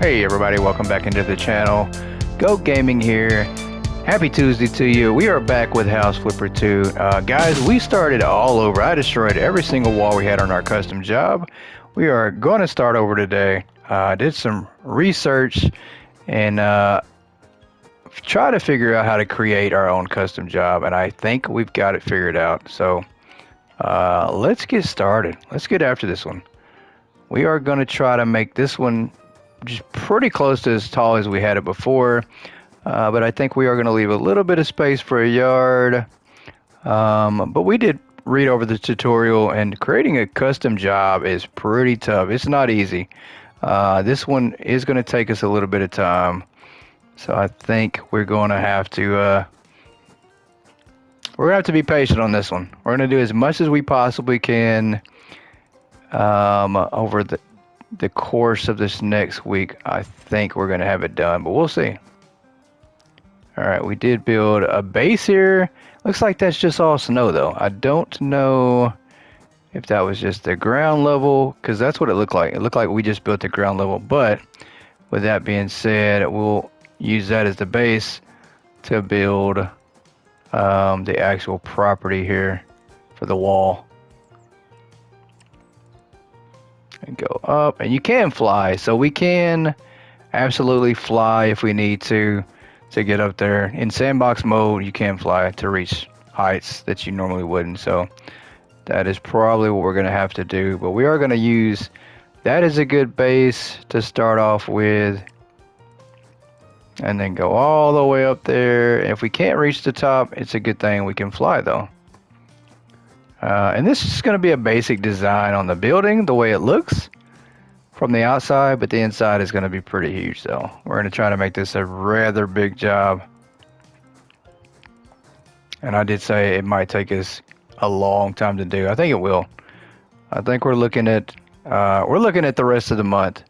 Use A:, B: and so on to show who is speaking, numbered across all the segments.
A: Hey everybody, welcome back into the channel. Go Gaming here. Happy Tuesday to you. We are back with House Flipper 2. Guys, we started all over. I destroyed every single wall we had on our custom job. We are going to start over today. I did some research and try to figure out how to create our own custom job, and I think we've got it figured out. So let's get started. Let's get after this one. We are going to try to make this one just pretty close to as tall as we had it before, but I think we are going to leave a little bit of space for a yard. But we did read over the tutorial, and creating a custom job is pretty tough. It's not easy. This one is going to take us a little bit of time, so I think we're going to have to be patient on this one. We're going to do as much as we possibly can over the course of this next week. I think we're going to have it done, but we'll see. All right, we did build a base here. Looks like that's just all snow, though. I don't know if that was just the ground level, because that's what it looked like. It looked like we just built the ground level, but with that being said, we'll use that as the base to build the actual property here for the wall. And go up, and you can fly, so we can absolutely fly if we need to get up there. In sandbox mode, you can fly to reach heights that you normally wouldn't, so that is probably what we're going to have to do. But we are going to use that as a good base to start off with, and then go all the way up there. If we can't reach the top, it's a good thing we can fly, though. And this is going to be a basic design on the building, the way it looks from the outside, but the inside is going to be pretty huge, though. We're going to try to make this a rather big job. And I did say it might take us a long time to do. I think it will. I think we're looking at the rest of the month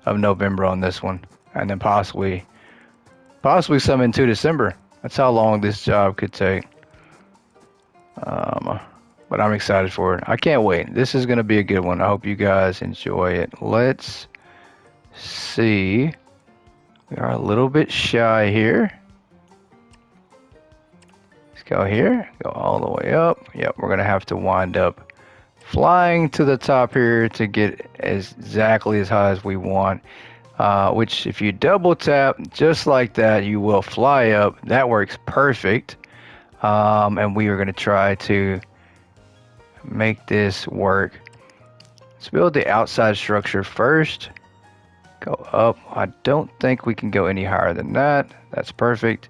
A: of November on this one, and then possibly some into December. That's how long this job could take. But I'm excited for it. I can't wait. This is going to be a good one. I hope you guys enjoy it. Let's see. We are a little bit shy here. Let's go here. Go all the way up. Yep, we're going to have to wind up flying to the top here to get exactly as high as we want. Which, if you double tap just like that, you will fly up. That works perfect. And we are going to try to make this work. Let's build the outside structure first. Go up. I don't think we can go any higher than that. That's perfect.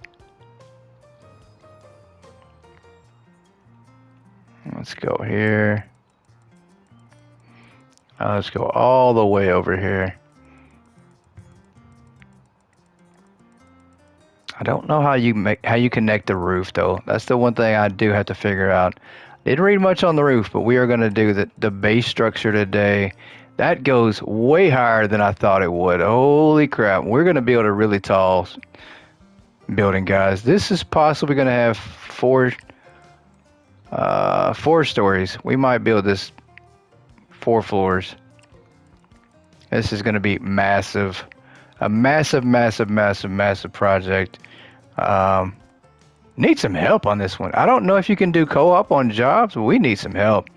A: Let's go here. Let's go all the way over here. I don't know how you connect the roof, though. That's the one thing I do have to figure out. Didn't read much on the roof, but we are going to do the base structure today. That goes way higher than I thought it would. Holy crap. We're going to build a really tall building, guys. This is possibly going to have four stories. We might build this 4 floors. This is going to be massive. A massive, massive, massive, massive project. Need some help on this one. I don't know if you can do co-op on jobs, but we need some help.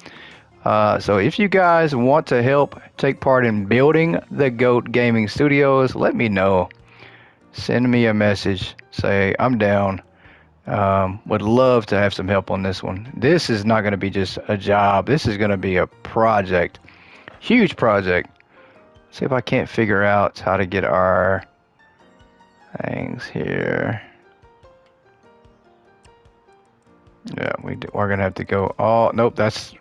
A: So if you guys want to help take part in building the GOAT Gaming Studios, let me know. Send me a message. Say, I'm down. Would love to have some help on this one. This is not going to be just a job. This is going to be a project. Huge project. See if I can't figure out how to get our things here. Yeah, we're going to have to go all... Nope, that's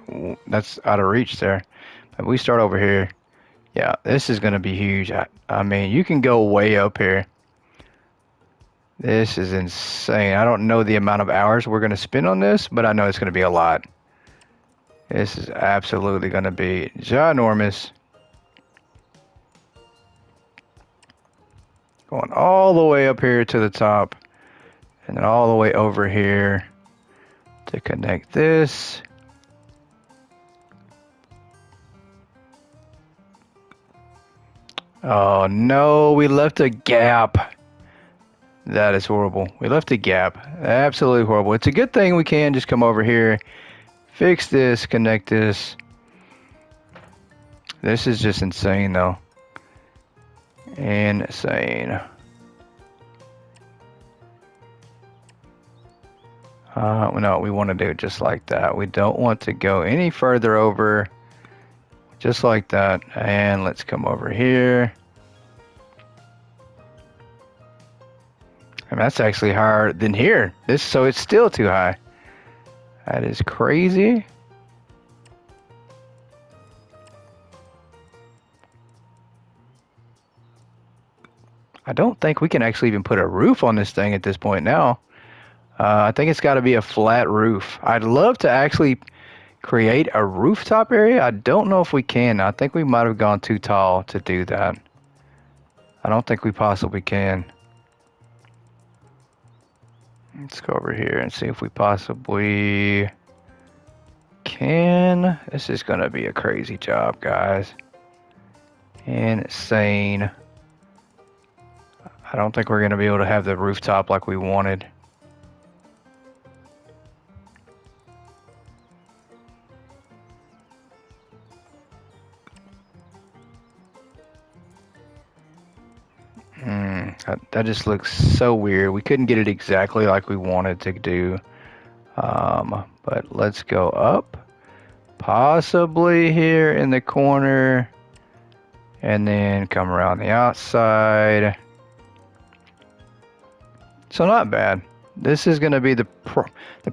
A: out of reach there. If we start over here, yeah, this is going to be huge. I mean, you can go way up here. This is insane. I don't know the amount of hours we're going to spend on this, but I know it's going to be a lot. This is absolutely going to be ginormous. Going all the way up here to the top, and then all the way over here to connect this. Oh no, we left a gap. That is horrible. We left a gap. Absolutely horrible. It's a good thing we can just come over here, fix this, connect this. This is just insane though. Insane. No, we want to do it just like that. We don't want to go any further over. Just like that. And let's come over here. And that's actually higher than here. So it's still too high. That is crazy. I don't think we can actually even put a roof on this thing at this point now. I think it's got to be a flat roof. I'd love to actually create a rooftop area. I don't know if we can. I think we might have gone too tall to do that. I don't think we possibly can. Let's go over here and see if we possibly can. This is going to be a crazy job, guys. Insane. I don't think we're going to be able to have the rooftop like we wanted. That just looks so weird. We couldn't get it exactly like we wanted to do. But let's go up. Possibly here in the corner. And then come around the outside. So not bad. This is going to be the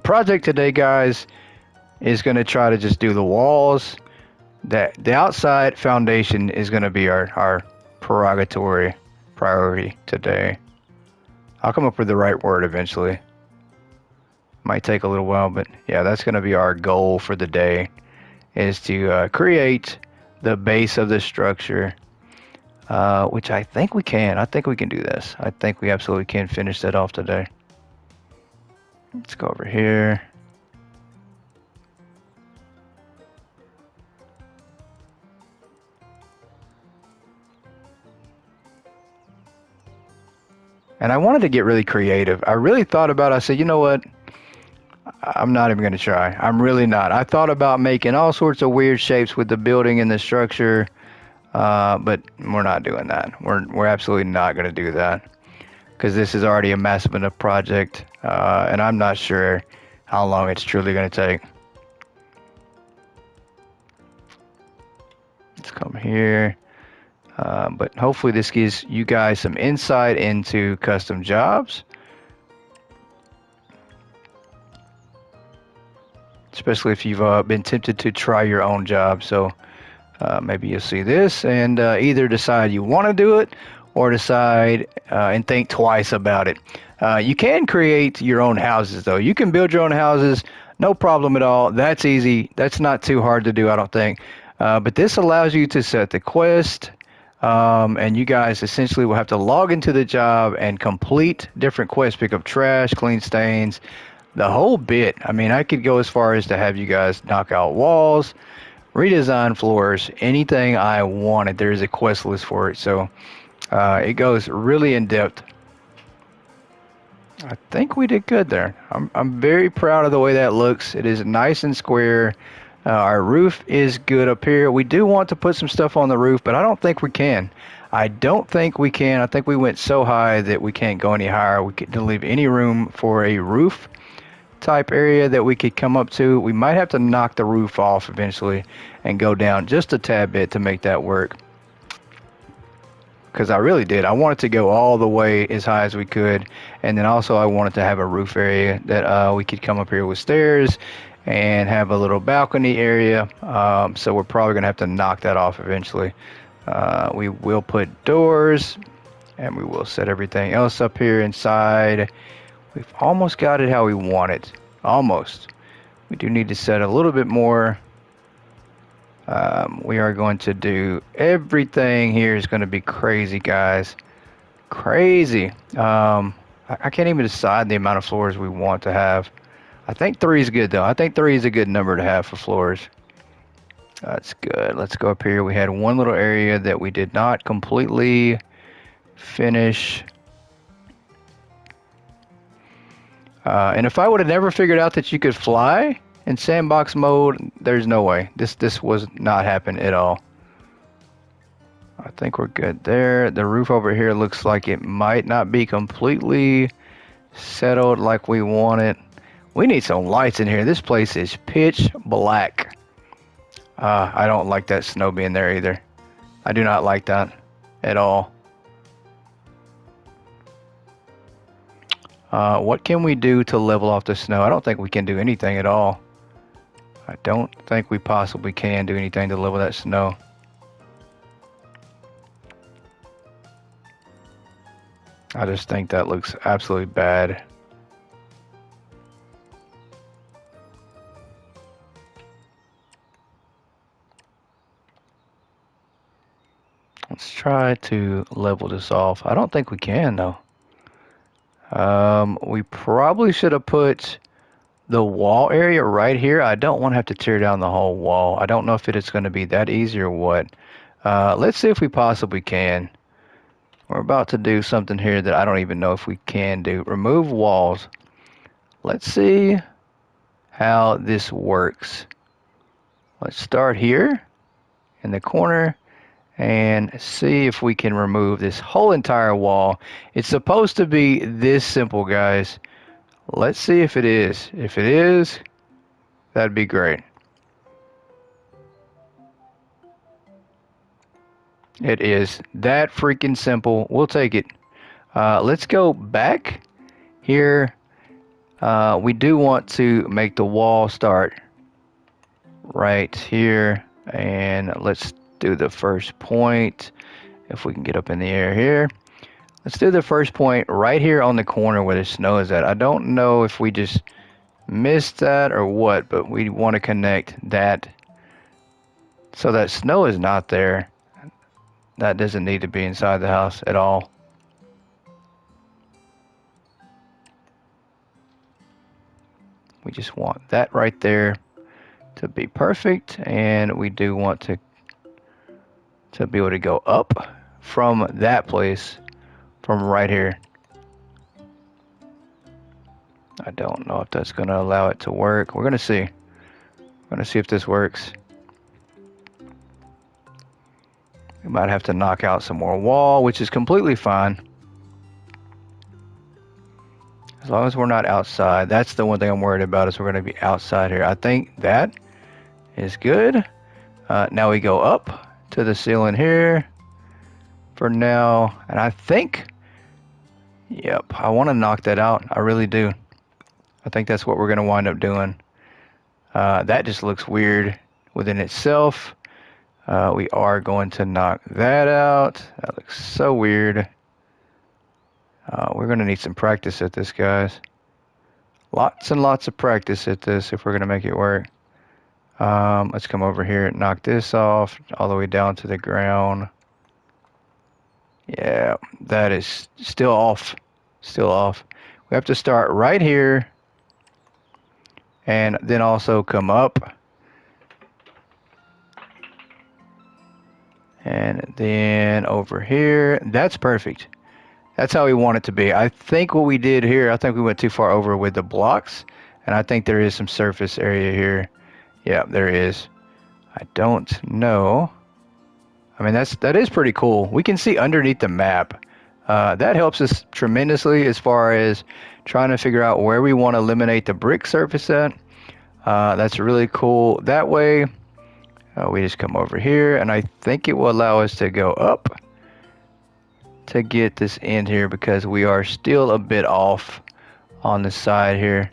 A: project today, guys, is going to try to just do the walls. The outside foundation is going to be our priority today. I'll come up with the right word eventually. Might take a little while, but yeah, that's going to be our goal for the day, is to create the base of the structure, which I think we can. I think we can do this. I think we absolutely can finish that off today. Let's go over here. And I wanted to get really creative. I really thought about it. I said, you know what? I'm not even going to try. I'm really not. I thought about making all sorts of weird shapes with the building and the structure, but we're not doing that. We're absolutely not going to do that, because this is already a massive enough project, and I'm not sure how long it's truly going to take. Let's come here. But hopefully this gives you guys some insight into custom jobs. Especially if you've been tempted to try your own job. So maybe you'll see this and either decide you want to do it or decide and think twice about it. You can create your own houses, though. You can build your own houses, no problem at all. That's easy. That's not too hard to do, I don't think. But this allows you to set the quest. And you guys essentially will have to log into the job and complete different quests, pick up trash, clean stains, the whole bit. I mean, I could go as far as to have you guys knock out walls, redesign floors, anything I wanted. There's a quest list for it. So it goes really in depth. I think we did good there. I'm very proud of the way that looks. It is nice and square. Our roof is good up here. We do want to put some stuff on the roof, but I don't think we can. I think we went so high that we can't go any higher. We couldn't leave any room for a roof type area that we could come up to. We might have to knock the roof off eventually and go down just a tad bit to make that work. Because I really did. I wanted to go all the way as high as we could. And then also I wanted to have a roof area that we could come up here with stairs and have a little balcony area. So we're probably going to have to knock that off eventually. We will put doors, and we will set everything else up here inside. We've almost got it how we want it. Almost. We do need to set a little bit more. We are going to do everything here is going to be crazy, guys. Crazy. I can't even decide the amount of floors we want to have. I think 3 is good, though. I think 3 is a good number to have for floors. That's good. Let's go up here. We had one little area that we did not completely finish. And if I would have never figured out that you could fly in sandbox mode, there's no way. This was not happen at all. I think we're good there. The roof over here looks like it might not be completely settled like we want it. We need some lights in here. This place is pitch black. I don't like that snow being there either. I do not like that at all. What can we do to level off the snow? I don't think we can do anything at all. I don't think we possibly can do anything to level that snow. I just think that looks absolutely bad. Let's try to level this off. I don't think we can though. We probably should have put the wall area right here. I don't want to have to tear down the whole wall. I don't know if it's going to be that easy or what. Let's see if we possibly can. We're about to do something here that I don't even know if we can do. Remove walls. Let's see how this works. Let's start here in the corner and see if we can remove this whole entire wall. It's supposed to be this simple, guys. Let's see if it is. If it is, that'd be great. It is that freaking simple. We'll take it. Let's go back here. We do want to make the wall start right here. And let's do the first point. If we can get up in the air here. Let's do the first point right here on the corner where the snow is at. I don't know if we just missed that or what, but we want to connect that so that snow is not there. That doesn't need to be inside the house at all. We just want that right there to be perfect, and we do want to be able to go up from that place, from right here. I don't know if that's going to allow it to work. We're going to see. We're going to see if this works. We might have to knock out some more wall, which is completely fine. As long as we're not outside. That's the one thing I'm worried about, is we're going to be outside here. I think that is good. Now we go up to the ceiling here for now. And I think, yep, I want to knock that out. I really do. I think that's what we're going to wind up doing. That just looks weird within itself. We are going to knock that out. That looks so weird. We're going to need some practice at this, guys. Lots and lots of practice at this if we're going to make it work. Let's come over here and knock this off all the way down to the ground. Yeah, that is still off. Still off. We have to start right here and then also come up. And then over here. That's perfect. That's how we want it to be. I think what we did here, I think we went too far over with the blocks. And I think there is some surface area here. Yeah, there is. I don't know. I mean, that is pretty cool. We can see underneath the map. That helps us tremendously as far as trying to figure out where we want to eliminate the brick surface at. That's really cool. That way, we just come over here, and I think it will allow us to go up to get this end here, because we are still a bit off on the side here.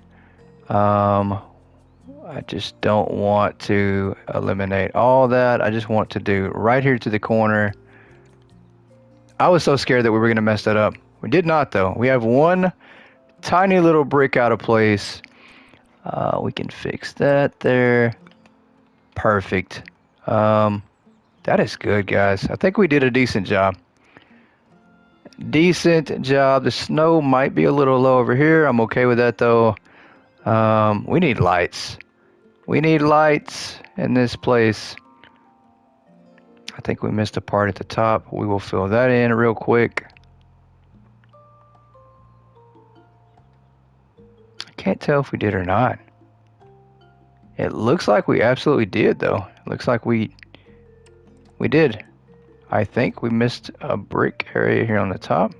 A: I just don't want to eliminate all that. I just want to do right here to the corner. I was so scared that we were going to mess that up. We did not, though. We have one tiny little brick out of place. We can fix that there. Perfect. That is good, guys. I think we did a decent job. Decent job. The snow might be a little low over here. I'm okay with that, though. We need lights. We need lights in this place. I think we missed a part at the top. We will fill that in real quick. I can't tell if we did or not. It looks like we absolutely did, though. It looks like we did. I think we missed a brick area here on the top.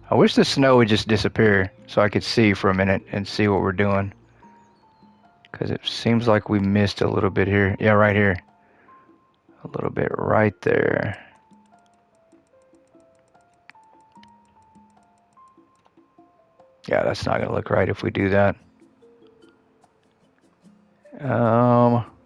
A: I wish the snow would just disappear so I could see for a minute and see what we're doing. Because it seems like we missed a little bit here. Yeah, right here. A little bit right there. Yeah, that's not going to look right if we do that.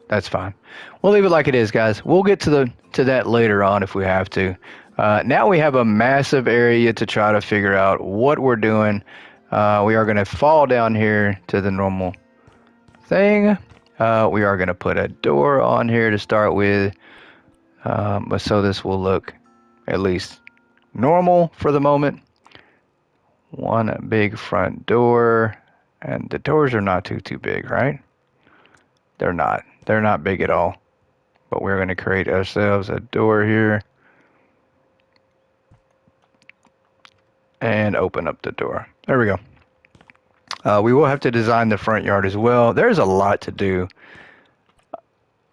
A: That's fine. We'll leave it like it is, guys. We'll get to that later on if we have to. Now we have a massive area to try to figure out what we're doing. We are going to fall down here to the normal thing. We are going to put a door on here to start with. But so this will look at least normal for the moment. One big front door. And the doors are not too big, right? They're not. They're not big at all. But we're going to create ourselves a door here. And open up the door. There we go. We will have to design the front yard as well. There's a lot to do.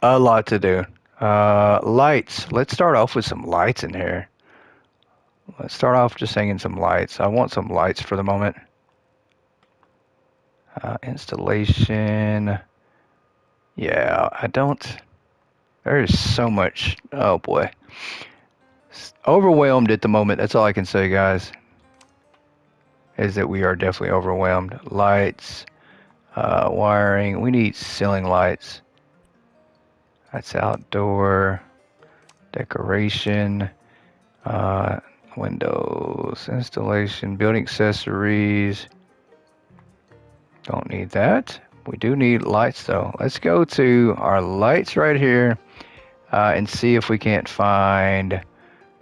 A: A lot to do. Lights. Let's start off with some lights in here. Let's start off just hanging some lights. I want some lights for the moment. Installation. Yeah, I don't. There is so much. Oh boy. Overwhelmed at the moment. That's all I can say, guys. Is that we are definitely overwhelmed. Lights. Wiring. We need ceiling lights. That's outdoor. Decoration. Windows. Installation. Building accessories. Don't need that. We do need lights though. Let's go to our lights right here and see if we can't find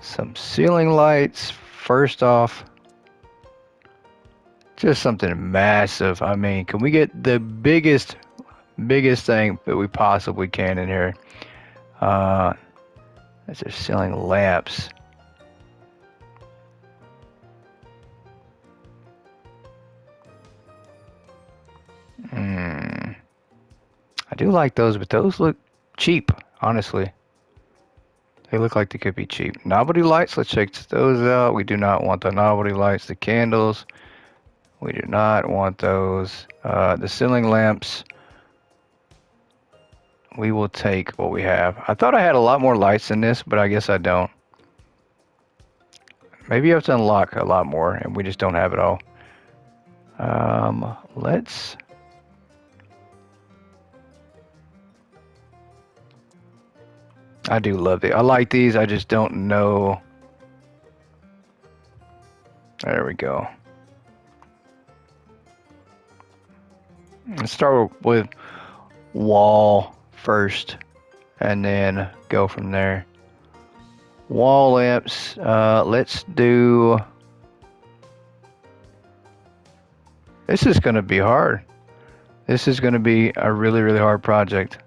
A: some ceiling lights. First off, just something massive. I mean, can we get the biggest thing that we possibly can in here? That's just ceiling lamps. I do like those, but those look cheap, honestly. They look like they could be cheap. Novelty lights, let's check those out. We do not want the novelty lights. The candles, we do not want those. The ceiling lamps, we will take what we have. I thought I had a lot more lights in this, but I guess I don't. Maybe you have to unlock a lot more, and we just don't have it all. Let's... I do love it. I like these. I just don't know. There we go. Let's start with wall first and then go from there. Wall lamps. Let's do... This is going to be hard. This is going to be a really, really hard project.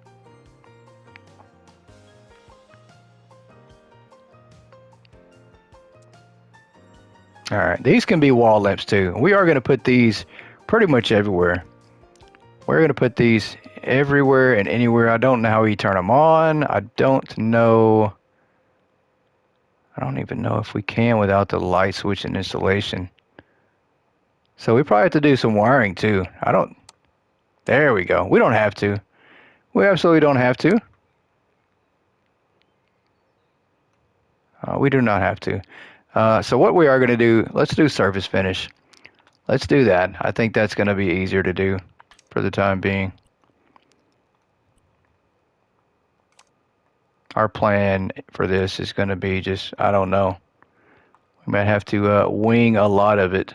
A: All right, these can be wall lamps too. We are going to put these pretty much everywhere. We're going to put these everywhere and anywhere. I don't know how we turn them on. I don't know. I don't even know if we can without the light switch and installation. So we probably have to do some wiring too. There we go. We don't have to. We absolutely don't have to. We do not have to. So what we are going to do, let's do surface finish. Let's do that. I think that's going to be easier to do for the time being. Our plan for this is going to be just, I don't know. We might have to wing a lot of it.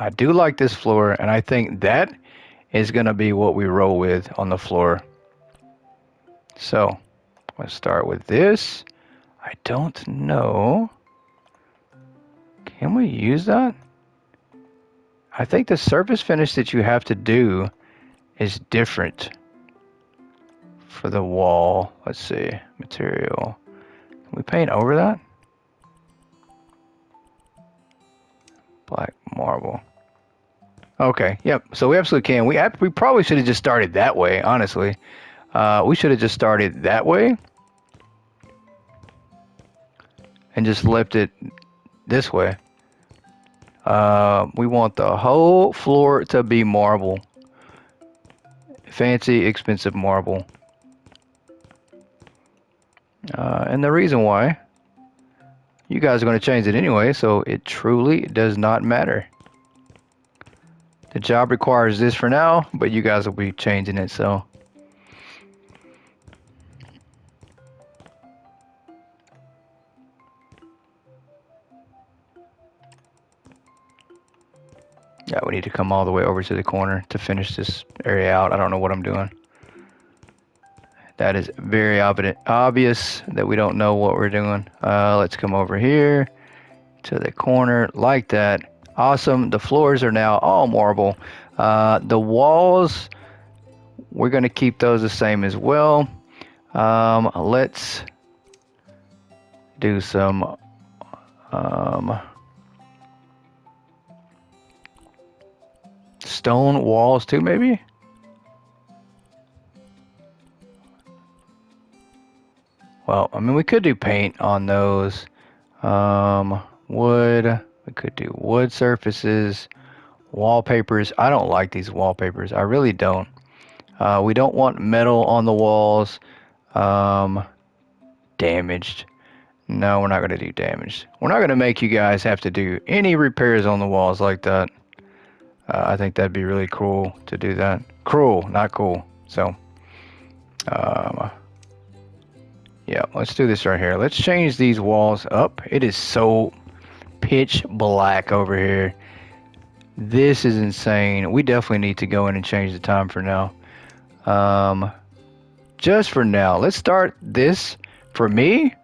A: I do like this floor, and I think that is going to be what we roll with on the floor. So let's start with this. I don't know. Can we use that? I think the surface finish that you have to do is different. for the wall. Let's see, material. Can we paint over that? Black marble. Okay, yep. So we absolutely can. We probably should have just started that way, honestly. We should have just started that way and just left it this way. We want the whole floor to be marble. Fancy, expensive marble. And the reason why, you guys are going to change it anyway, so it truly does not matter. The job requires this for now, but you guys will be changing it, so. Yeah, we need to come all the way over to the corner to finish this area out. I don't know what I'm doing. That is very obvious that we don't know what we're doing. Let's come over here to the corner like that. Awesome. The floors are now all marble. The walls, we're going to keep those the same as well. Let's do some stone walls too, maybe. Well, I mean, we could do paint on those. Wood. We could do wood surfaces, wallpapers. I don't like these wallpapers. I really don't. We don't want metal on the walls. Damaged. No, we're not going to do damaged. We're not going to make you guys have to do any repairs on the walls like that. I think that'd be really cruel to do that. Cruel, not cool. So, yeah, let's do this right here. Let's change these walls up. It is so pitch black over here. This is insane. We definitely need to go in and change the time for now. Just for now. Let's start this, for me,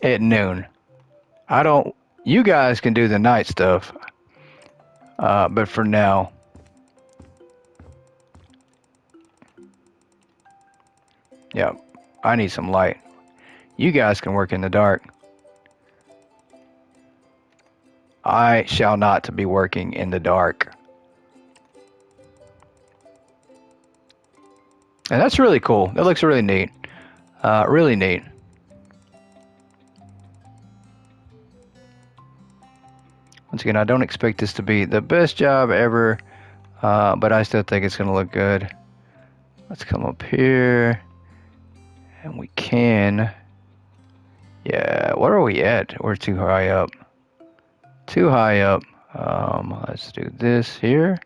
A: at noon. You guys can do the night stuff. But for now, yeah, I need some light. You guys can work in the dark. I shall not be working in the dark. And that's really cool. That looks really neat. Really neat. Once again, I don't expect this to be the best job ever, but I still think it's going to look good. Let's come up here, and we can. Yeah, where are we at? We're too high up. Too high up. Let's do this here.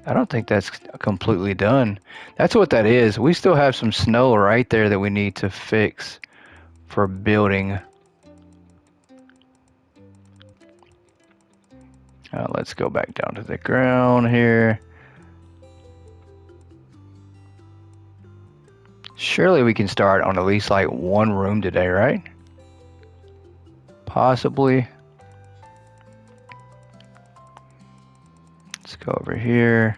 A: I don't think that's completely done. That's what that is. We still have some snow right there that we need to fix for building. Let's go back down to the ground here. Surely we can start on at least like one room today, right? Possibly. Let's go over here.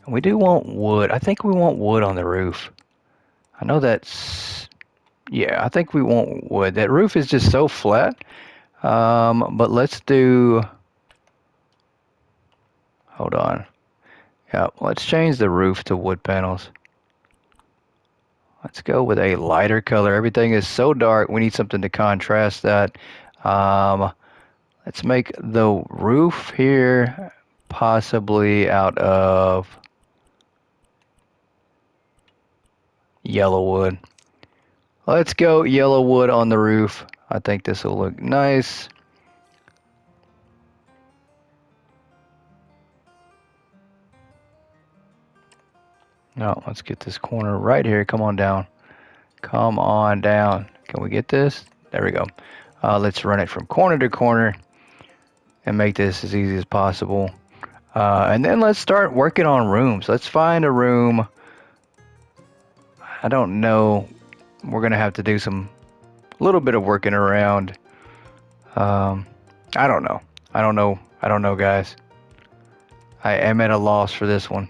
A: And we do want wood. I think we want wood on the roof. I know that's... Yeah, I think we want wood. That roof is just so flat. But let's do... Hold on. Yeah, let's change the roof to wood panels. Let's go with a lighter color. Everything is so dark. We need something to contrast that. Let's make the roof here possibly out of yellow wood. Let's go yellow wood on the roof. I think this will look nice. No, let's get this corner right here. Come on down. Come on down. Can we get this? There we go. Let's run it from corner to corner and make this as easy as possible. And then let's start working on rooms. Let's find a room. I don't know. We're going to have to do some little bit of working around. I don't know. I don't know, guys. I am at a loss for this one.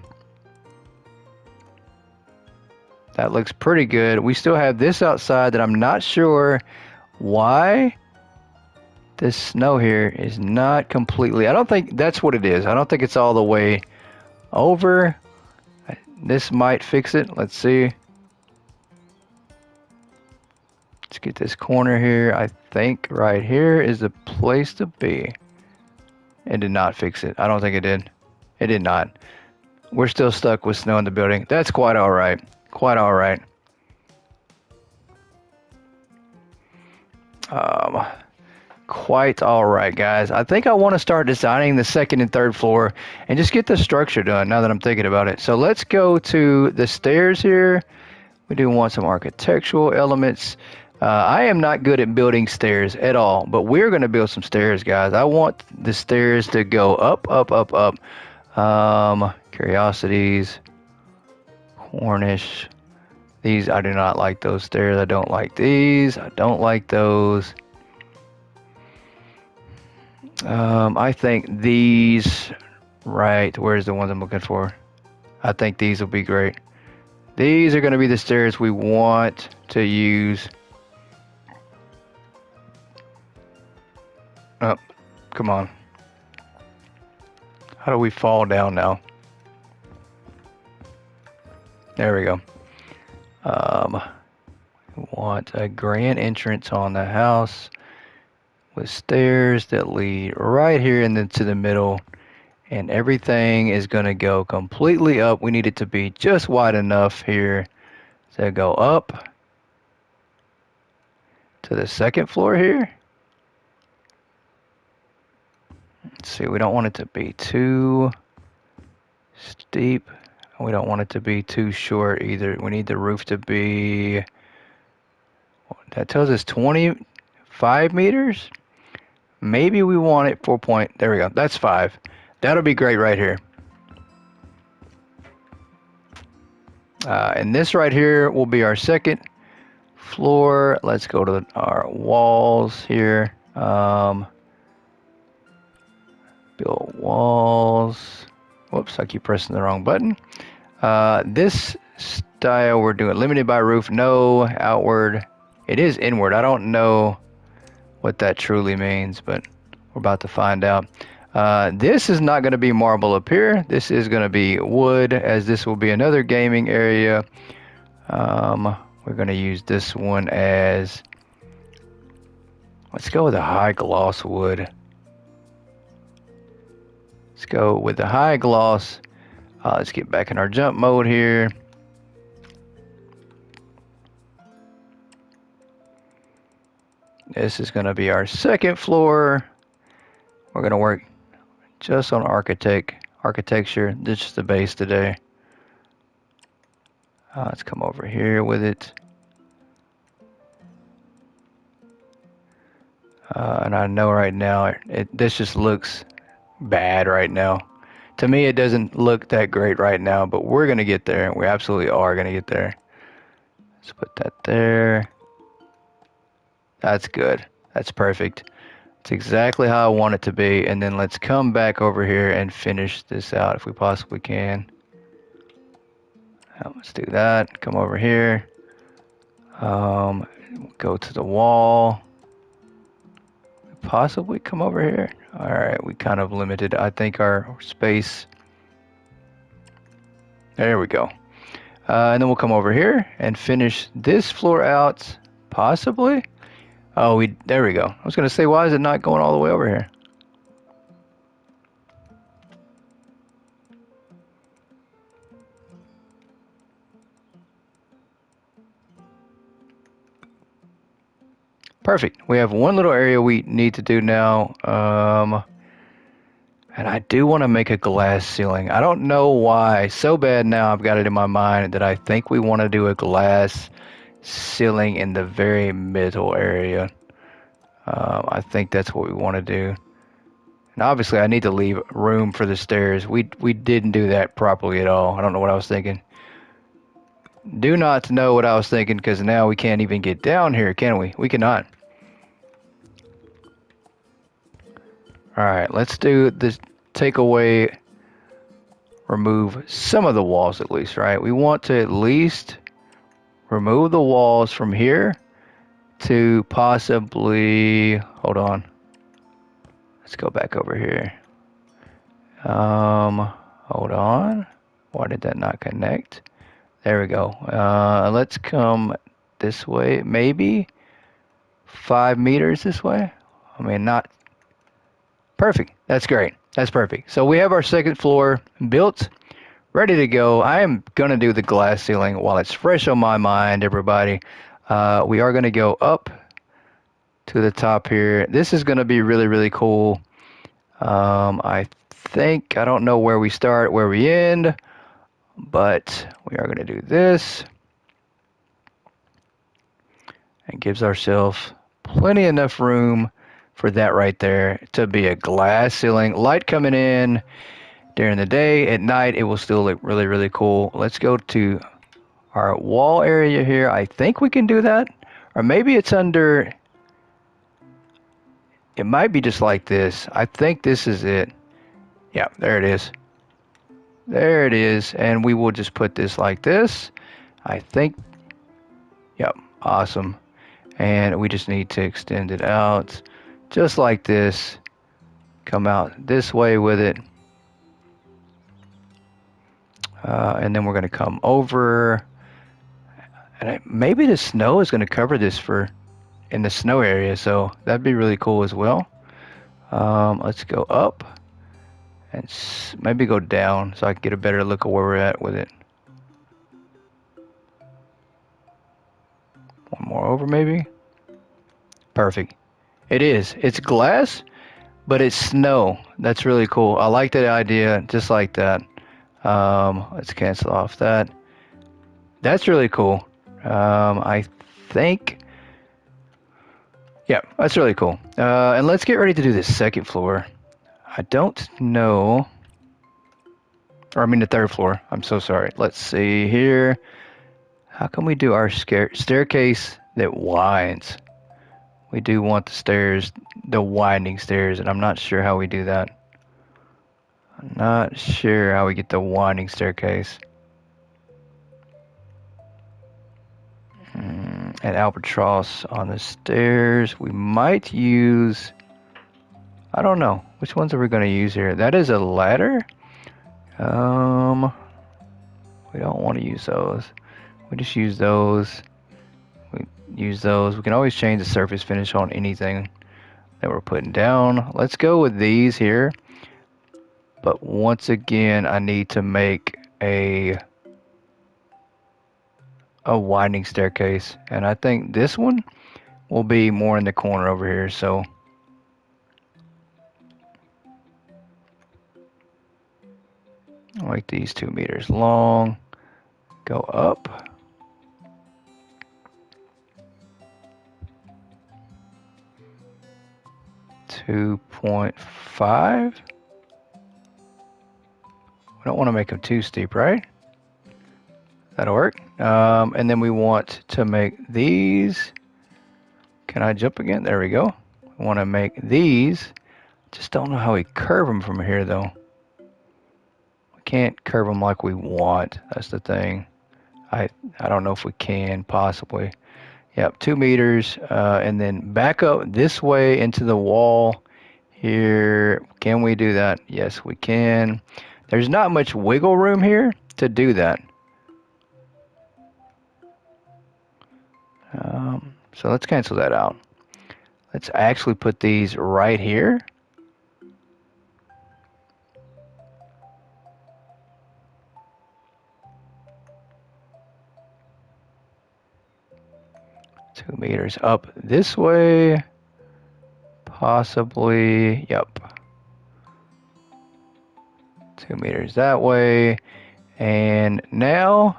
A: That looks pretty good. We still have this outside that I'm not sure why this snow here is not completely... I don't think that's what it is. I don't think it's all the way over. This might fix it. Let's see. Let's get this corner here. I think right here is the place to be. It did not fix it. I don't think it did. It did not. We're still stuck with snow in the building. That's quite all right. Quite all right. Quite all right, guys. I think I want to start designing the second and third floor and just get the structure done now that I'm thinking about it. So let's go to the stairs here. We do want some architectural elements. I am not good at building stairs at all, but we're going to build some stairs, guys. I want the stairs to go up, up, up, up. Curiosities, Cornish. These, I do not like those stairs. I don't like these. I don't like those. I think these, right, where's the ones I'm looking for? I think these will be great. These are going to be the stairs we want to use. Oh, come on. How do we fall down now? There we go. We want a grand entrance on the house with stairs that lead right here into the middle, and everything is going to go completely up. We need it to be just wide enough here to go up to the second floor here. Let's see, we don't want it to be too steep. We don't want it to be too short either. We need the roof to be, that tells us 25 meters. Maybe we want it 4 point, there we go, that's 5. That'll be great right here. And this right here will be our second floor. Let's go to our walls here. Build walls. Whoops, I keep pressing the wrong button. This style we're doing limited by roof, no outward. It is inward. I don't know what that truly means, but we're about to find out. This is not going to be marble up here. This is going to be wood, as this will be another gaming area. We're going to use this one as, let's go with a high gloss wood. Let's go with the high gloss. Let's get back in our jump mode here. This is going to be our second floor. We're going to work just on architecture. This is the base today. Let's come over here with it. And I know right now this just looks bad right now. To me, it doesn't look that great right now, but we're going to get there. We absolutely are going to get there. Let's put that there. That's good. That's perfect. It's exactly how I want it to be. And then let's come back over here and finish this out if we possibly can. Let's do that. Come over here. Go to the wall. Possibly come over here. All right, we kind of limited, I think, our space. There we go. And then we'll come over here and finish this floor out, possibly. Oh, there we go. I was going to say, why is it not going all the way over here? Perfect. We have one little area we need to do now. And I do want to make a glass ceiling. I don't know why. So bad now I've got it in my mind that I think we want to do a glass ceiling in the very middle area. I think that's what we want to do. And obviously I need to leave room for the stairs. We didn't do that properly at all. I don't know what I was thinking. Do not know what I was thinking, because now we can't even get down here, can we? We cannot. Alright, let's do this. Take away remove some of the walls at least, right? We want to at least remove the walls from here to possibly, hold on. Let's go back over here. Hold on. Why did that not connect? There we go. Let's come this way, maybe 5 meters this way. I mean, not perfect. That's great. That's perfect. So we have our second floor built, ready to go. I am going to do the glass ceiling while it's fresh on my mind, everybody. We are going to go up to the top here. This is going to be really, really cool. I think, I don't know where we start, where we end, but we are going to do this. And gives ourselves plenty enough room for that right there to be a glass ceiling. Light coming in during the day. At night, it will still look really, really cool. Let's go to our wall area here. I think we can do that. Or maybe it's under... It might be just like this. I think this is it. Yeah, there it is. There it is. And we will just put this like this. I think... Yep, awesome. And we just need to extend it out just like this. Come out this way with it. And then we're going to come over. And maybe the snow is going to cover this in the snow area. So that'd be really cool as well. Let's go up. And maybe go down so I can get a better look at where we're at with it. One more over maybe. Perfect. It is. It's glass, but it's snow. That's really cool. I like that idea, just like that. Let's cancel off that. That's really cool. I think... Yeah, that's really cool. And let's get ready to do this second floor. I don't know... Or I mean the third floor. I'm so sorry. Let's see here. How can we do our staircase that winds? We do want the stairs, the winding stairs, and I'm not sure how we do that. I'm not sure how we get the winding staircase. And albatross on the stairs. We might use... I don't know. Which ones are we going to use here? That is a ladder. We don't want to use those. We just use those. We use those. We can always change the surface finish on anything that we're putting down. Let's go with these here. But once again, I need to make a winding staircase. And I think this one will be more in the corner over here. So I'll make these 2 meters long. Go up. .5. We don't want to make them too steep, right? That'll work. And then we want to make these. Can I jump again? There we go. We want to make these. Just don't know how we curve them from here, though. We can't curve them like we want. That's the thing. I don't know if we can, possibly. Yep, 2 meters. And then back up this way into the wall here. Can we do that? Yes, we can. There's not much wiggle room here to do that. So let's cancel that out. Let's actually put these right here. Two meters up this way. Possibly, yep. 2 meters that way. And now,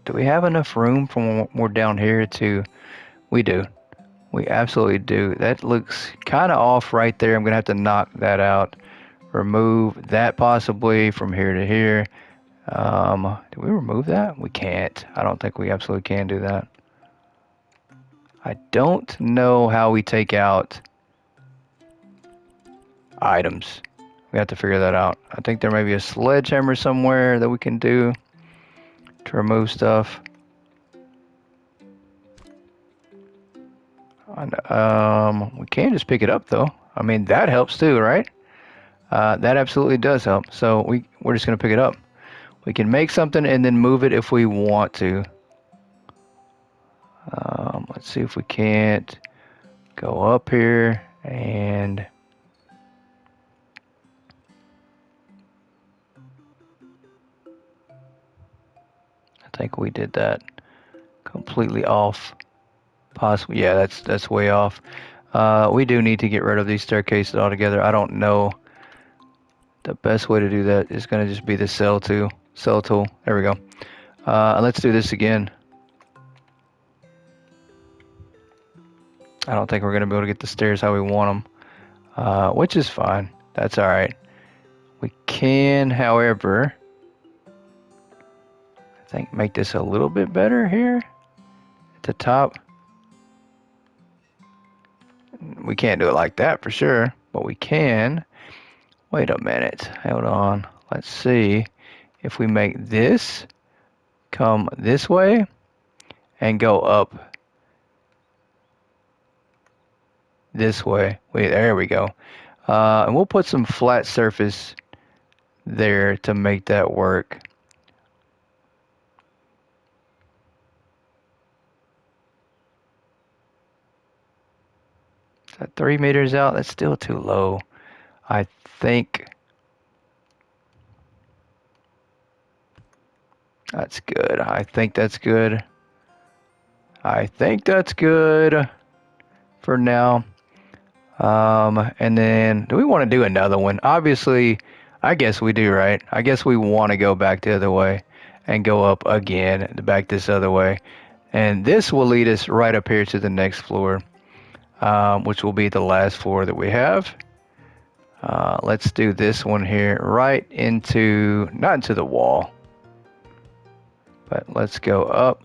A: do we have enough room from when we're down here to... We do. We absolutely do. That looks kind of off right there. I'm going to have to knock that out. Remove that possibly from here to here. Do we remove that? We can't. I don't think we absolutely can do that. I don't know how we take out items. We have to figure that out. I think there may be a sledgehammer somewhere that we can do to remove stuff. We can just pick it up though. I mean, that helps too, right? That absolutely does help. So we're just gonna pick it up. We can make something and then move it if we want to. Let's see if we can't go up here and I think we did that completely off. Possibly, yeah, that's way off. We do need to get rid of these staircases altogether. I don't know. The best way to do that is going to just be the cell tool. There we go. Let's do this again. I don't think we're going to be able to get the stairs how we want them, which is fine. That's all right. We can, however, I think make this a little bit better here at the top. We can't do it like that for sure, but we can. Wait a minute. Hold on. Let's see if we make this come this way and go up this way. Wait, there we go. And we'll put some flat surface there to make that work. Is that 3 meters out? That's still too low. I think that's good. I think that's good. I think that's good for now. And then, do we want to do another one? Obviously, I guess we do, right? I guess we want to go back the other way and go up again, back this other way. And this will lead us right up here to the next floor, which will be the last floor that we have. Let's do this one here, right into, not into the wall, but let's go up.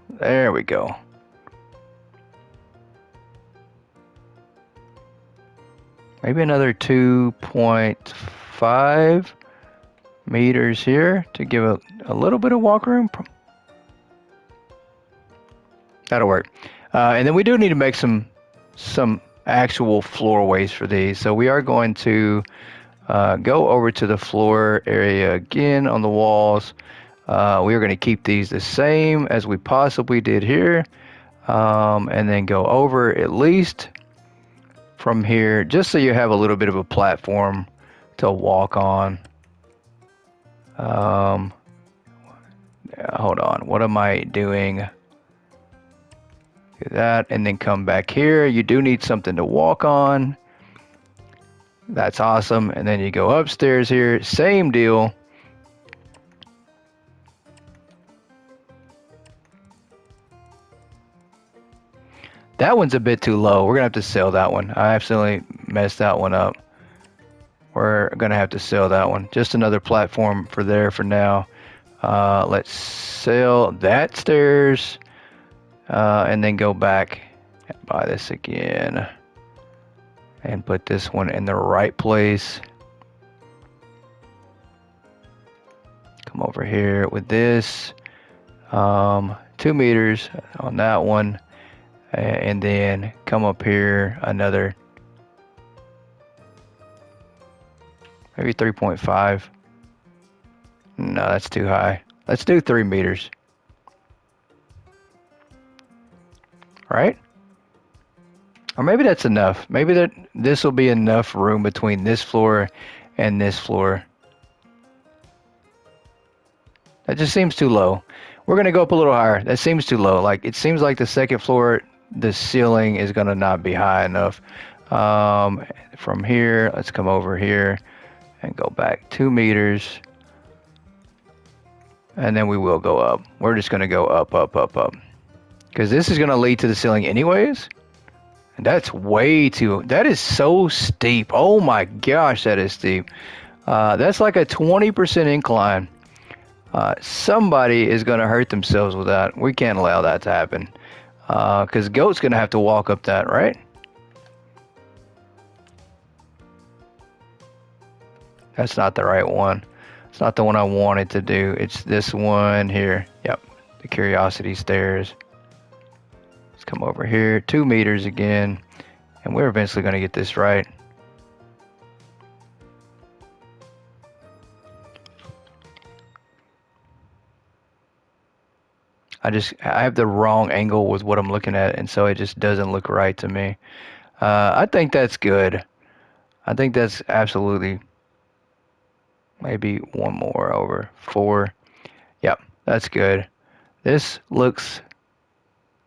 A: There we go. Maybe another 2.5 meters here to give a little bit of walk room. That'll work. And then we do need to make some actual floorways for these. So we are going to go over to the floor area again on the walls. We are going to keep these the same as we possibly did here. And then go over at least from here, just so you have a little bit of a platform to walk on. Hold on, what am I doing? Do that, and then come back here. You do need something to walk on. That's awesome. And then you go upstairs here, same deal. That one's a bit too low. We're gonna have to sell that one. I absolutely messed that one up. We're gonna have to sell that one. Just another platform for there for now. Let's sell that stairs, and then go back and buy this again and put this one in the right place. Come over here with this, 2 meters on that one. And then come up here another, maybe 3.5. No, that's too high. Let's do 3 meters. Right? Or maybe that's enough. Maybe this will be enough room between this floor and this floor. That just seems too low. We're going to go up a little higher. That seems too low. Like, it seems like the second floor, the ceiling is going to not be high enough. From here, let's come over here and go back 2 meters. And then we will go up. We're just going to go up, up, up, up. Because this is going to lead to the ceiling anyways. And that's that is so steep. Oh my gosh, that is steep. That's like a 20% incline. Somebody is going to hurt themselves with that. We can't allow that to happen. Because Goat's going to have to walk up that, right? That's not the right one. It's not the one I wanted to do. It's this one here. Yep, the curiosity stairs. Let's come over here, 2 meters again, and we're eventually going to get this right. I have the wrong angle with what I'm looking at, and so it just doesn't look right to me. I think that's good. I think that's absolutely, maybe one more over 4. Yep, that's good. This looks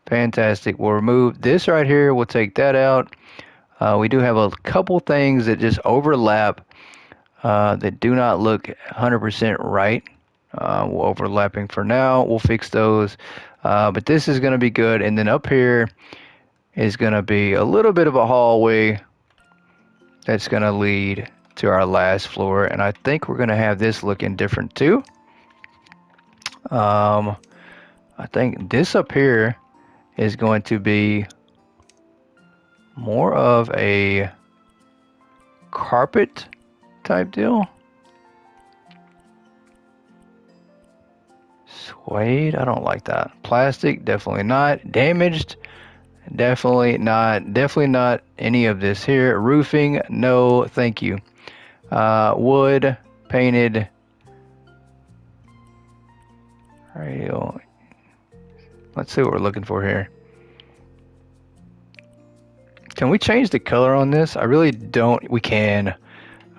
A: fantastic. We'll remove this right here. We'll take that out. We do have a couple things that just overlap that do not look 100% right. We're overlapping for now. We'll fix those. But this is going to be good. And then up here is going to be a little bit of a hallway that's going to lead to our last floor. And I think we're going to have this looking different too. I think this up here is going to be more of a carpet type deal. Suede, I don't like that. Plastic, definitely not. Damaged, definitely not. Definitely not any of this here. Roofing, no, thank you. Wood, painted. Radio. Let's see what we're looking for here. Can we change the color on this? I really don't. We can.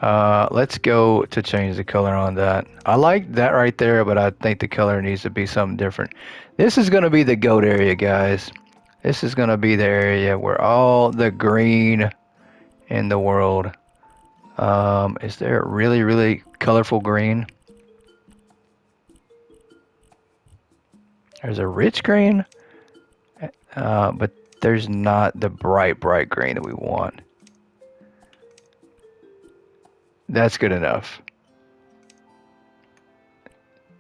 A: Let's go to change the color on that. I like that right there, but I think the color needs to be something different. This is going to be the goat area, guys. This is going to be the area where all the green in the world. Is there a really, really colorful green? There's a rich green, but there's not the bright, bright green that we want. That's good enough.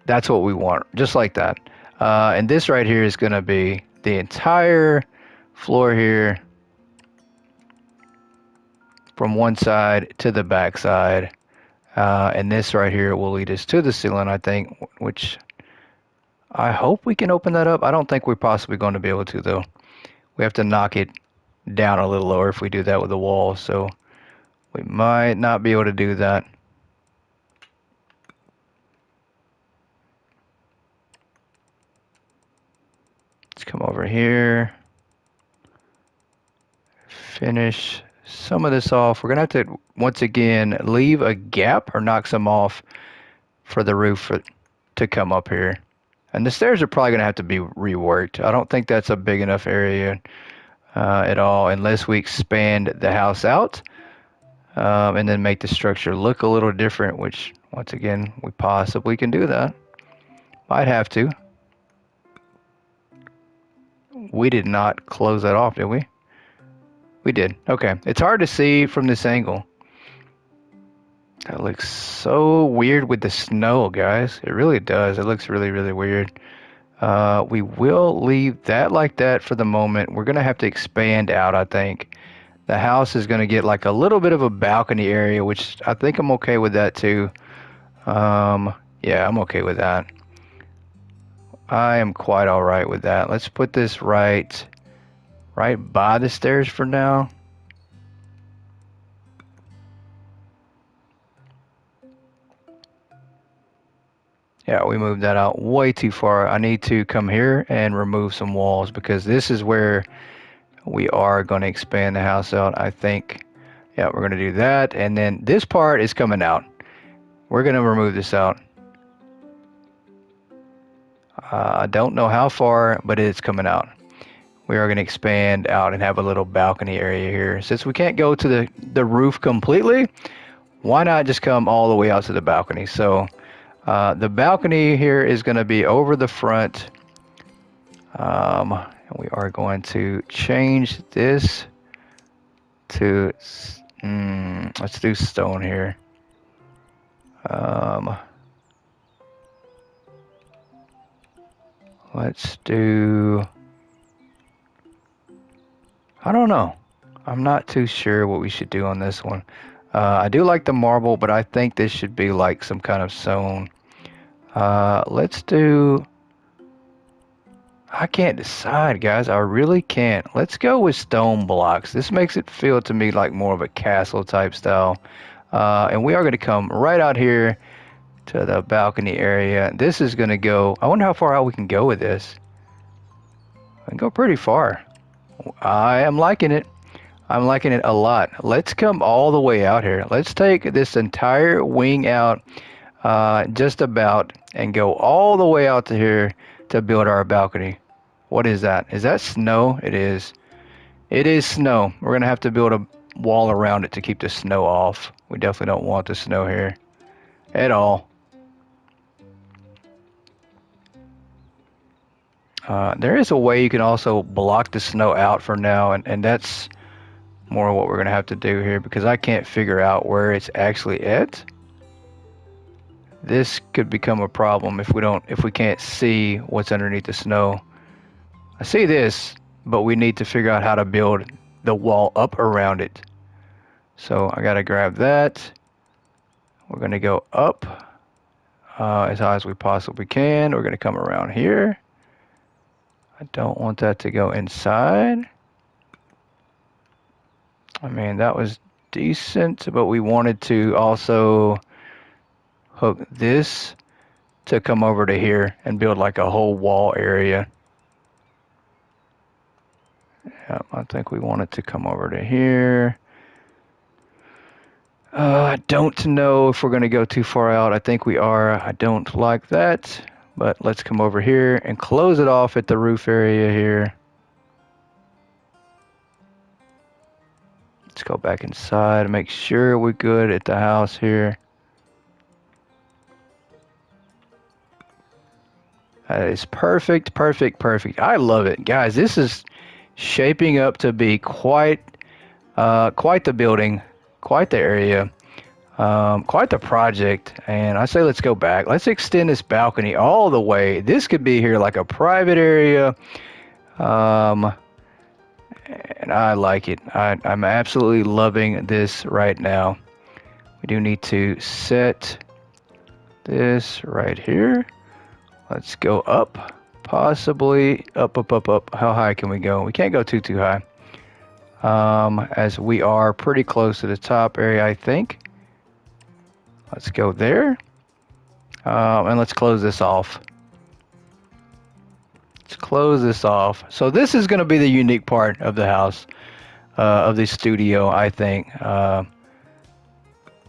A: That's what we want, just like that. And this right here is going to be the entire floor here from one side to the back side. And this right here will lead us to the ceiling, I think, which I hope we can open that up. I don't think we're possibly going to be able to, though. We have to knock it down a little lower if we do that with the wall, so we might not be able to do that. Let's come over here. Finish some of this off. We're going to have to, once again, leave a gap or knock some off for the roof to come up here. And the stairs are probably going to have to be reworked. I don't think that's a big enough area at all, unless we expand the house out and then make the structure look a little different, which, once again, we possibly can do that. Might have to. We did not close that off, did we? We did. Okay. It's hard to see from this angle. That looks so weird with the snow, guys. It really does. It looks really, really weird. We will leave that like that for the moment. We're going to have to expand out, I think. The house is going to get like a little bit of a balcony area, which I think I'm okay with that too. Yeah, I'm okay with that. I am quite all right with that. Let's put this right by the stairs for now. Yeah, we moved that out way too far. I need to come here and remove some walls because this is where we are going to expand the house out, I think. Yeah, we're going to do that. And then this part is coming out. We're going to remove this out. I don't know how far, but it's coming out. We are going to expand out and have a little balcony area here. Since we can't go to the roof completely, why not just come all the way out to the balcony? So the balcony here is going to be over the front. We are going to change this to, let's do stone here. Let's do, I don't know. I'm not too sure what we should do on this one. I do like the marble, but I think this should be like some kind of stone. Let's do... I can't decide, guys. I really can't. Let's go with stone blocks. This makes it feel to me like more of a castle type style. And we are going to come right out here to the balcony area. This is going to go... I wonder how far out we can go with this. I can go pretty far. I am liking it. I'm liking it a lot. Let's come all the way out here. Let's take this entire wing out just about and go all the way out to here to build our balcony. What is that? Is that snow? It is. It is snow. We're going to have to build a wall around it to keep the snow off. We definitely don't want the snow here at all. There is a way you can also block the snow out for now, and that's more what we're going to have to do here because I can't figure out where it's actually at. This could become a problem if we can't see what's underneath the snow. I see this, but we need to figure out how to build the wall up around it. So I got to grab that. We're going to go up as high as we possibly can. We're going to come around here. I don't want that to go inside. I mean, that was decent, but we wanted to also hook this to come over to here and build like a whole wall area. Yeah, I think we want it to come over to here. I don't know if we're going to go too far out. I think we are. I don't like that. But let's come over here and close it off at the roof area here. Let's go back inside and make sure we're good at the house here. That is perfect, perfect, perfect. I love it. Guys, this is shaping up to be quite the building, quite the area, quite the project. And I say let's go back. Let's extend this balcony all the way. This could be here like a private area. And I like it. I'm absolutely loving this right now. We do need to set this right here. Let's go up, possibly up, up, up, up. How high can we go? We can't go too high. As we are pretty close to the top area, I think. Let's go there. And let's close this off. Let's close this off. So this is going to be the unique part of the house, of the studio, I think.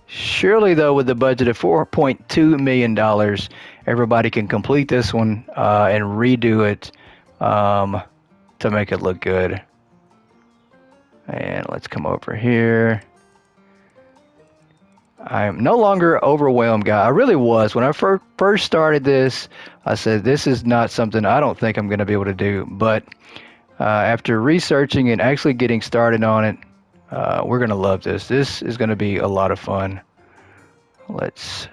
A: Surely, though, with the budget of $4.2 million, everybody can complete this one and redo it to make it look good. And let's come over here. I am no longer overwhelmed, guy. I really was. When I first started this, I said, this is not something I don't think I'm going to be able to do. But after researching and actually getting started on it, we're going to love this. This is going to be a lot of fun. Is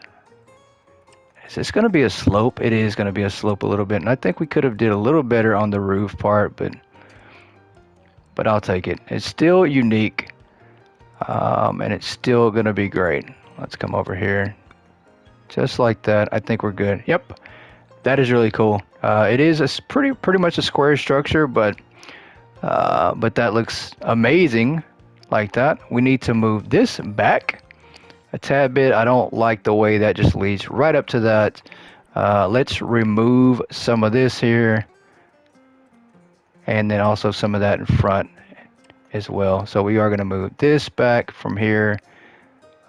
A: this going to be a slope? It is going to be a slope a little bit. And I think we could have did a little better on the roof part, but I'll take it. It's still unique. And it's still going to be great. Let's come over here. Just like that. I think we're good. Yep. That is really cool. It is a pretty much a square structure, but that looks amazing like that. We need to move this back a tad bit. I don't like the way that just leads right up to that. Let's remove some of this here. And then also some of that in front as well. So we are going to move this back from here.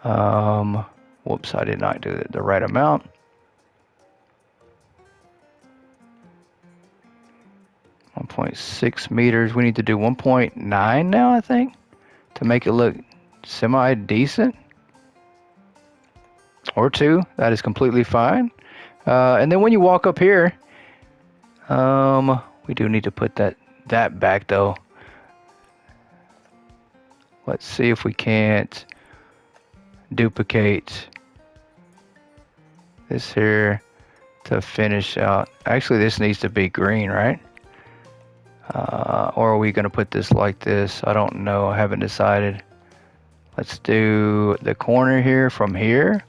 A: Whoops, I did not do the right amount. .6 meters. We need to do 1.9 now, I think, to make it look semi-decent. Or 2. That is completely fine. And then when you walk up here, we do need to put that back, though. Let's see if we can't duplicate this here to finish out. Actually, this needs to be green, right? Or are we going to put this like this? I don't know. I haven't decided. Let's do the corner here from here.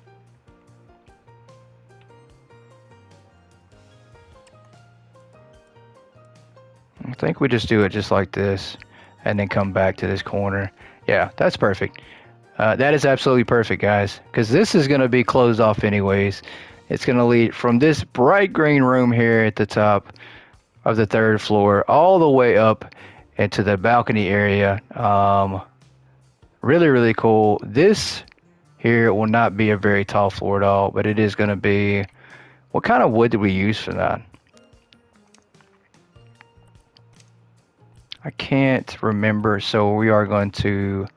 A: I think we just do it just like this and then come back to this corner. Yeah, that's perfect. That is absolutely perfect, guys, because this is going to be closed off anyways. It's going to lead from this bright green room here at the top of the 3rd floor all the way up into the balcony area. Really, really cool. This here will not be a very tall floor at all, but it is going to be... What kind of wood did we use for that? I can't remember, so we are going to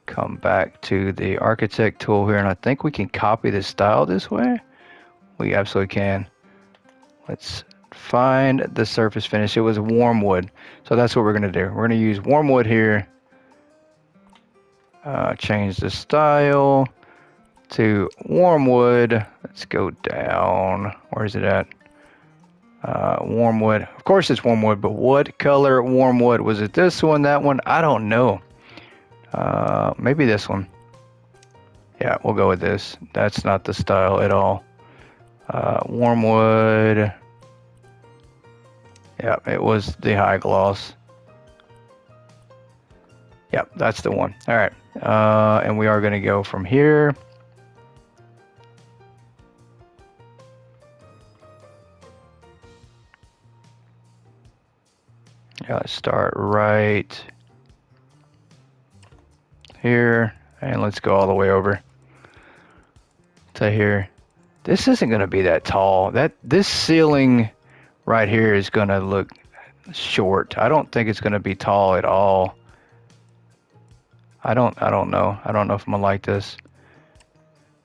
A: come back to the architect tool here, and I think we can copy the style this way. We absolutely can. Let's find the surface finish. It was warm wood, so that's what we're going to do. We're going to use warm wood here. Change the style to warm wood. Let's go down. Where is it at? Warm wood. Of course it's warm wood, but what color warm wood? Was it this one, that one? I don't know. Maybe this one. Yeah, we'll go with this. That's not the style at all. Warm wood. Yeah, it was the high gloss. Yep, that's the one. All right. And we are going to go from here. Yeah, let's start right here, and let's go all the way over to here. This isn't going to be that tall. This ceiling right here is going to look short. I don't think it's going to be tall at all. I don't know. I don't know if I'm going to like this.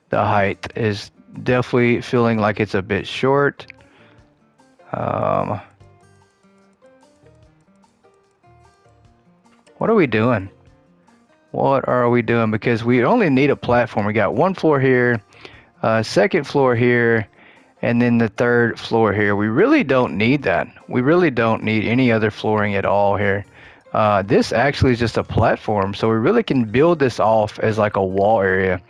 A: The height is definitely feeling like it's a bit short. What are we doing? What are we doing? Because we only need a platform. We got 1 floor here, 2nd floor here, and then the 3rd floor here. We really don't need that. We really don't need any other flooring at all here. This actually is just a platform, so we really can build this off as like a wall area.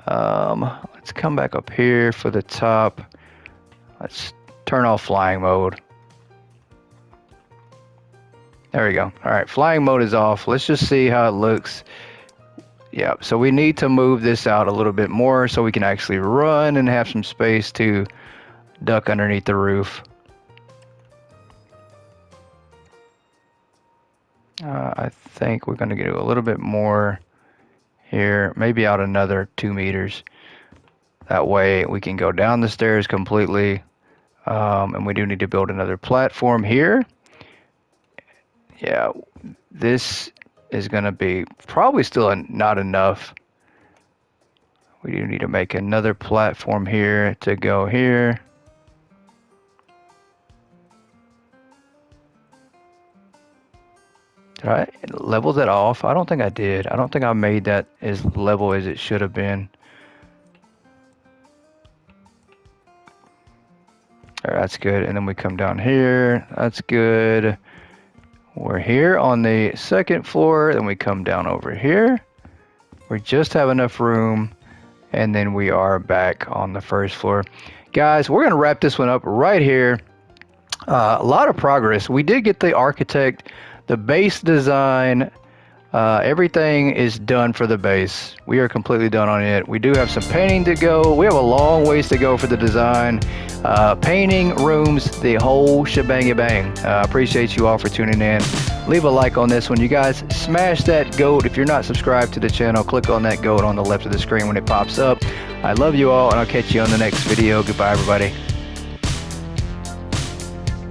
A: Let's come back up here for the top. Let's turn off flying mode. There we go. All right, flying mode is off. Let's just see how it looks. Yeah, so we need to move this out a little bit more so we can actually run and have some space to duck underneath the roof. I think we're going to do a little bit more here, maybe out another 2 meters. That way we can go down the stairs completely. And we do need to build another platform here. Yeah, this is going to be probably still not enough. We do need to make another platform here to go here. Did I level that off? I don't think I did. I don't think I made that as level as it should have been. All right, that's good. And then we come down here. That's good. We're here on the 2nd floor, then we come down over here. We just have enough room, and then we are back on the 1st floor. Guys, we're going to wrap this one up right here. A lot of progress. We did get the architect, the base design, everything is done for the base. We are completely done on it. We do have some painting to go. We have a long ways to go for the design. Painting, rooms, the whole shebang-a-bang. Appreciate you all for tuning in. Leave a like on this one. You guys smash that goat. If you're not subscribed to the channel, click on that goat on the left of the screen when it pops up. I love you all, and I'll catch you on the next video. Goodbye, everybody.